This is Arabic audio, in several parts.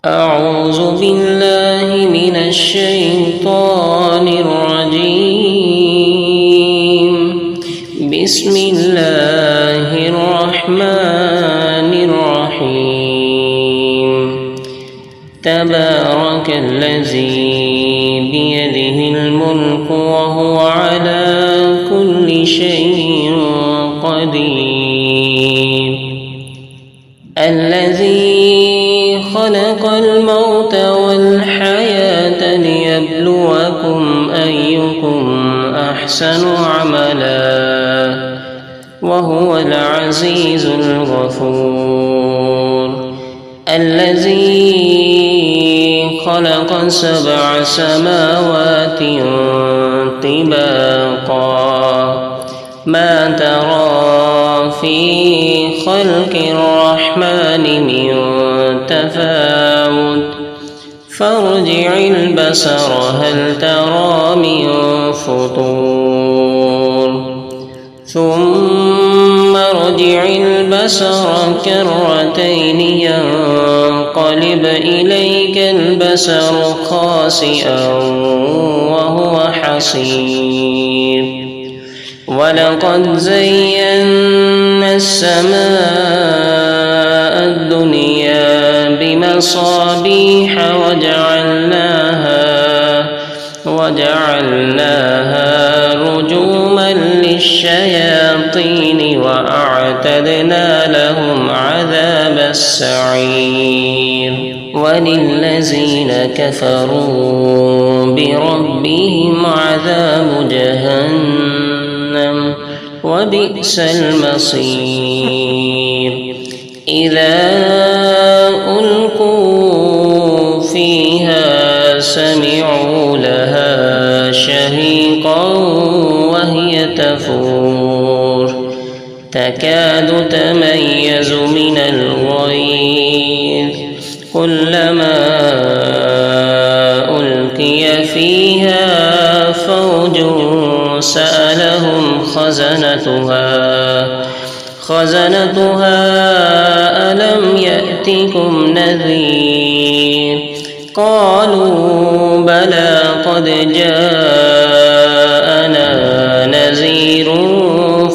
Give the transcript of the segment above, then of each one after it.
أعوذ بالله من الشيطان الرجيم. بسم الله الرحمن الرحيم. تبارك الذي بيده الملك وهو على كل شيء قدير. الذي خلق الموت والحياة ليبلوكم أيكم أحسن عملا وهو العزيز الغفور. الذي خلق 7 سماوات طباقا ما ترى في خلق الرحمن من تفاوت فارجع البصر هل ترى من فطور ثم ارجع البصر كرتين ينقلب إليك البصر خاسئا وهو حصير. ولقد زينا السماء الدنيا بمصابيح وجعلناها رجوما للشياطين وأعتدنا لهم عذاب السعير. وللذين كفروا بربهم عذاب جهنم وبئس المصير. إذا ألقوا فيها سمعوا لها شهيقا وهي تفور تكاد تميز من الغيظ كلما ألقي فيها فوج سألهم خزنتها ألم يأتكم نذير قالوا بلى قد جاءنا نذير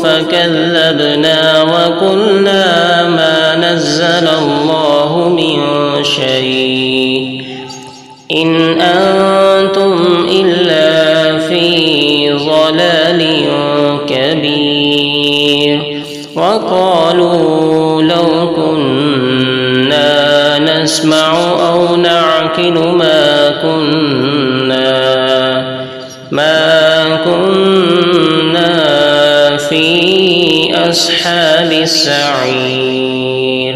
فكذبنا وقلنا ما نزل الله من شيء إن أنتم إلا في ضلال كبير. وقالوا لو كنا نسمع أو نعقل ما كنا في أصحاب السعير.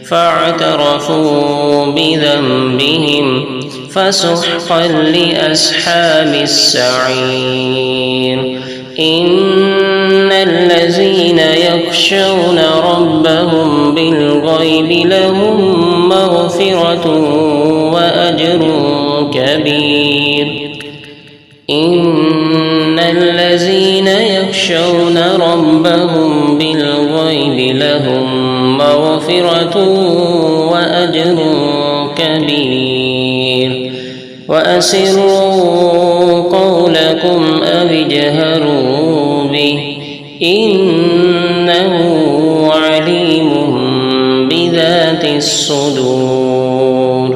فاعترفوا بذنبهم فسحقا لأصحاب السعير. إن الذين يخشون ربهم بالغيب لهم مغفرة وأجر كبير. إن الذين يخشون ربهم بالغيب لهم مغفرة وأجر كبير. وأسروا قولكم أو اجهروا به إنه عليم بذات الصدور.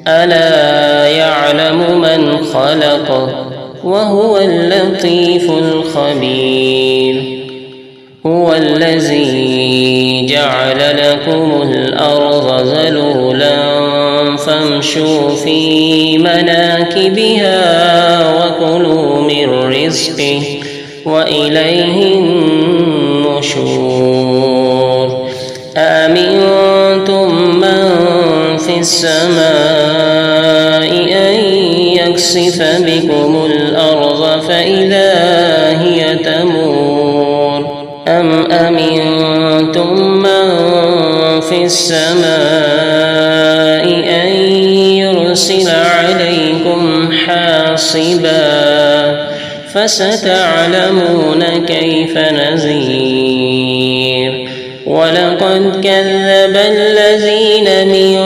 ألا يعلم من خلق وهو اللطيف الخبير. هو الذي جعل لكم الأرض ذلولا فامشوا في مناكبها وكلوا من رزقه وإليه النشور. أأمنتم من في السماء أن يكسف بكم الأرض فإذا هي تمور أم أمنتم من في السماء أن يرسل عليكم حاصبا فستعلمون كيف نذير. ولقد كذب الذين من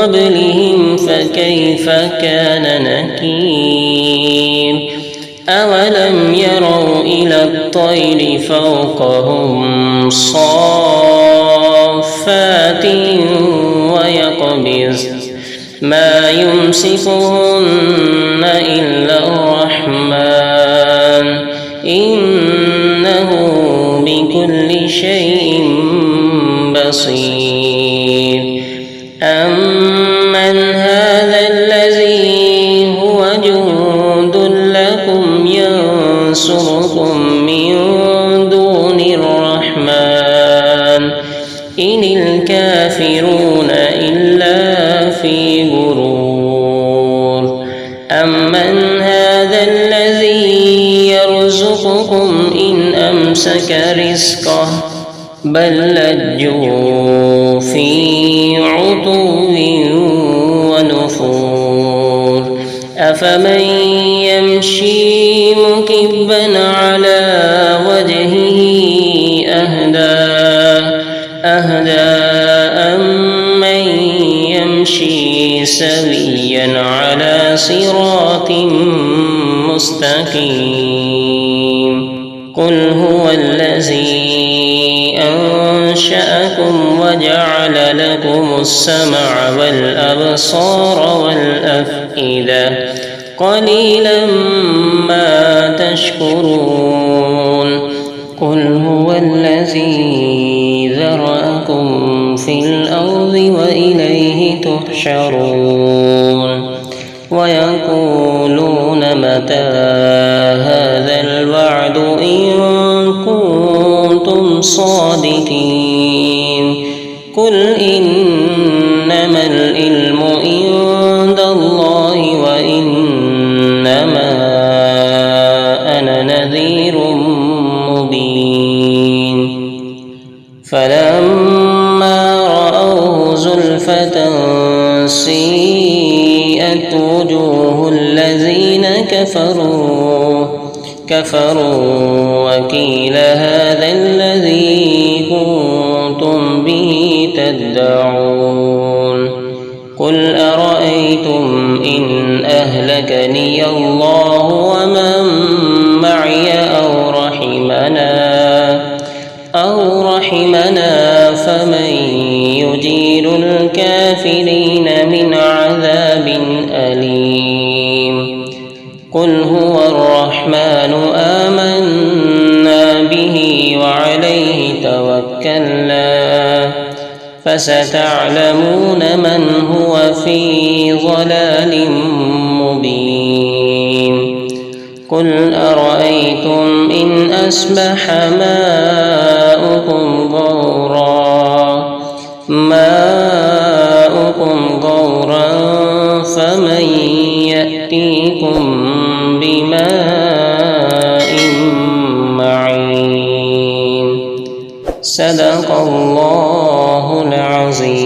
قبلهم فكيف كان نكير أولم يروا إلى الطير فوقهم صافات ويقبض ما يمسكهن إلا الرحمن إنه بكل شيء بصير أمن هذا الذي هو جند لكم ينصركم من دون الرحمن إن الكافرون إلا في غرور أمن هذا الذي يرزقكم إن أمسك رزقه بل لجوا في عتو ونفور أفمن يمشي مكبا على وجهه أهدى أمن يمشي سويا على صراط مستقيم قل هو الذي أنشأكم وجعل لكم السمع والأبصار والأفئدة قليلا ما تشكرون قل هو الذي ذرأكم في الأرض وإليه تحشرون ويقولون متى هذا الوعد إن كنتم صادقين قل إنما العلم عند الله وإنما أنا نذير مبين فلما رأوه زلفة سيئت وجوه الذين كفروا وقيل هذا الذي كنتم به تدعون قل أرأيتم إن أهلكني الله ومن معي أو رحمنا فمن يجير الكافرين من عذاب أليم قل هو الرحمن آمنا به وعليه توكلنا فستعلمون من هو في ضلال مبين قل أرأيتم إن أصبح ماؤكم غورا فمن يأتيكم بماء معين صدق الله العظيم.